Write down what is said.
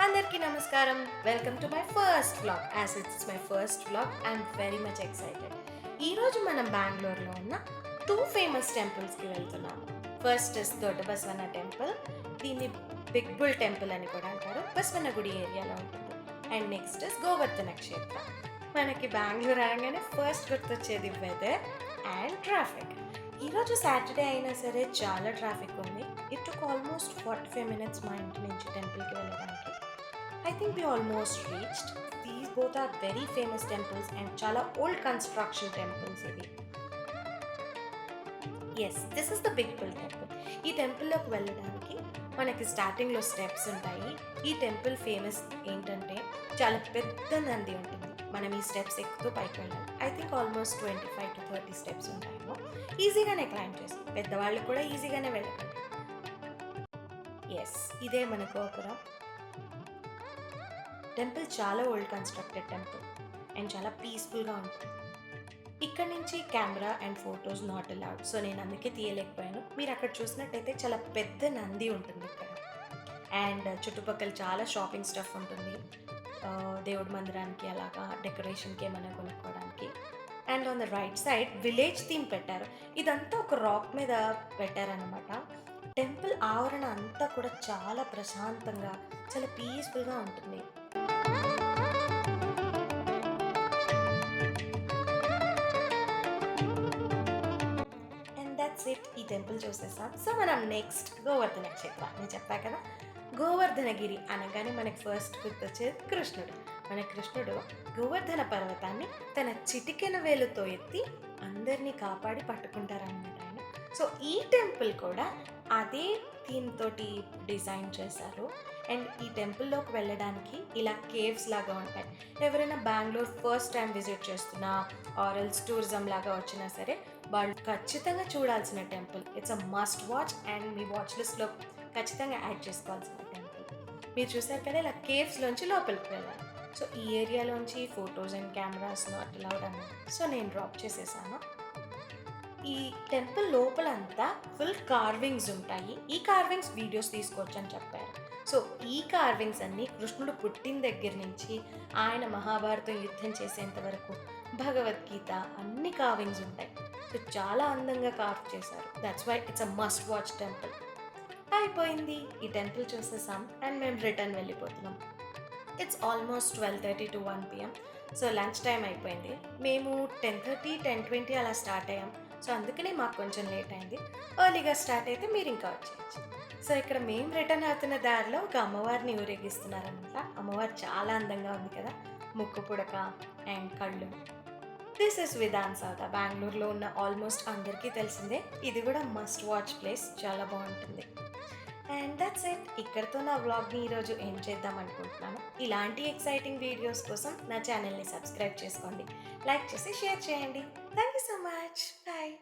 అందరికీ నమస్కారం. Welcome to my first vlog. As it's my first vlog, I'm very much excited. ఈరోజు మనం బెంగళూరులో ఉన్న 2 ఫేమస్ టెంపుల్స్కి వెళ్తున్నాము. First is Dodda Basavanna temple. దీన్ని బిగ్ బుల్ టెంపుల్ అని కూడా అంటారు. బసవన్న గుడి ఏరియాలో ఉంటుంది. అండ్ నెక్స్ట్ ఇస్ గోవర్ధన క్షేత్ర. మనకి బెంగళూరు అనగానే ఫస్ట్ గుర్తొచ్చేది వెదర్ అండ్ ట్రాఫిక్. ఈరోజు సాటర్డే అయినా సరే చాలా ట్రాఫిక్ ఉంది. ఇట్ టుక్ ఆల్మోస్ట్ 45 minutes మా ఇంటి నుంచి టెంపుల్కి వెళ్ళడానికి. I think we almost reached. These both are very famous temples and chala old construction temples ivi. Yes, this is the Big Bull temple. ఈ టెంపుల్లోకి వెళ్ళడానికి మనకి స్టార్టింగ్లో స్టెప్స్ ఉంటాయి. ఈ టెంపుల్ ఫేమస్ ఏంటంటే చాలా పెద్ద నంది ఉంటుంది. మనం ఈ స్టెప్స్ ఎక్కుతూ పైకి వెళ్ళాలి. I think almost 25 to 30 steps ఉంటాయేమో. ఈజీగానే క్లైంబ్ చేస్తాం. పెద్దవాళ్ళు కూడా ఈజీగానే వెళ్ళగలరు. ఎస్, ఇదే మన గోపురం. టెంపుల్ చాలా ఓల్డ్ కన్స్ట్రక్టెడ్ టెంపుల్ అండ్ చాలా పీస్ఫుల్గా ఉంటుంది. ఇక్కడ నుంచి camera and photos not allowed, so నేను అందుకే తీయలేకపోయాను. మీరు అక్కడ చూసినట్టయితే చాలా పెద్ద నంది ఉంటుంది ఇక్కడ. అండ్ చుట్టుపక్కల చాలా షాపింగ్ స్టఫ్ ఉంటుంది. దేవుడి మందిరానికి అలాగా డెకరేషన్కి ఏమైనా కొనుక్కోవడానికి. And on the right side village theme పెట్టారు. ఇదంతా ఒక రాక్ మీద పెట్టారనమాట. టెంపుల్ ఆవరణ అంతా కూడా చాలా ప్రశాంతంగా చాలా పీస్ఫుల్గా ఉంటుంది. And that's it. ఈ టెంపుల్ చూసేసాం. సో మనం నెక్స్ట్ గోవర్ధన క్షేత్ర. నేను చెప్పా కదా, గోవర్ధనగిరి అనగానే మనకి ఫస్ట్ గుర్తొచ్చేది కృష్ణుడు. మన కృష్ణుడు గోవర్ధన పర్వతాన్ని తన చిటికెన వేలుతో ఎత్తి అందరినీ కాపాడి పట్టుకుంటారన్నమాట ఆయన. సో ఈ టెంపుల్ కూడా అదే థీమ్ తోటి డిజైన్ చేశారు. అండ్ ఈ టెంపుల్లోకి వెళ్ళడానికి ఇలా కేవ్స్ లాగా ఉంటాయి. ఎవరైనా బెంగళూరు ఫస్ట్ టైం విజిట్ చేస్తున్నా ఆరల్స్ టూరిజం లాగా వచ్చినా సరే వాళ్ళు ఖచ్చితంగా చూడాల్సిన temple. It's a must watch and me watch లిస్ట్లో ఖచ్చితంగా యాడ్ చేసుకోవాల్సిన టెంపుల్. మీరు చూసారు కదా, ఇలా కేవ్స్లోంచి లోపలికి వెళ్ళాలి. సో ఈ ఏరియాలోంచి photos and cameras not allowed అన్నారు. సో నేను డ్రాప్ చేసేసాను. ఈ టెంపుల్ లోపలంతా ఫుల్ కార్వింగ్స్ ఉంటాయి. ఈ కార్వింగ్స్ వీడియోస్ తీసుకోవచ్చు అని చెప్పారు. సో ఈ కార్వింగ్స్ అన్నీ కృష్ణుడు పుట్టిన దగ్గర నుంచి ఆయన మహాభారతం యుద్ధం చేసేంత వరకు భగవద్గీత అన్ని కార్వింగ్స్ ఉంటాయి. సో చాలా అందంగా కార్వ్ చేశారు. That's why it's a must watch temple. అయిపోయింది, ఈ టెంపుల్ చూసేసాం అండ్ మేము రిటర్న్ వెళ్ళిపోతున్నాం. It's almost 12:30 to 1 PM. So lunch time అయిపోయింది. మేము 10:30, 10:20 అలా స్టార్ట్ అయ్యాం. సో అందుకనే మాకు కొంచెం లేట్ అయింది. ఎర్లీగా స్టార్ట్ అయితే మీరు ఇంకా వచ్చేయచ్చు. సో ఇక్కడ మేము రిటర్న్ అవుతున్న దారిలో ఒక అమ్మవారిని ఊరేగిస్తున్నారనమాట. అమ్మవారు చాలా అందంగా ఉంది కదా, ముక్కు పుడక అండ్ కళ్ళు. This is Vidhan Soudha. బెంగళూరులో ఉన్న ఆల్మోస్ట్ అందరికీ తెలిసిందే. ఇది కూడా మస్ట్ వాచ్ ప్లేస్, చాలా బాగుంటుంది. And that's it. ఇక్కడితో నా వ్లాగ్ని ఈరోజు ఏం చేద్దాం అనుకుంటున్నాను. ఇలాంటి ఎక్సైటింగ్ వీడియోస్ కోసం నా ఛానల్ని సబ్స్క్రైబ్ చేసుకోండి, లైక్ చేసి షేర్ చేయండి. Thank you so much. Bye.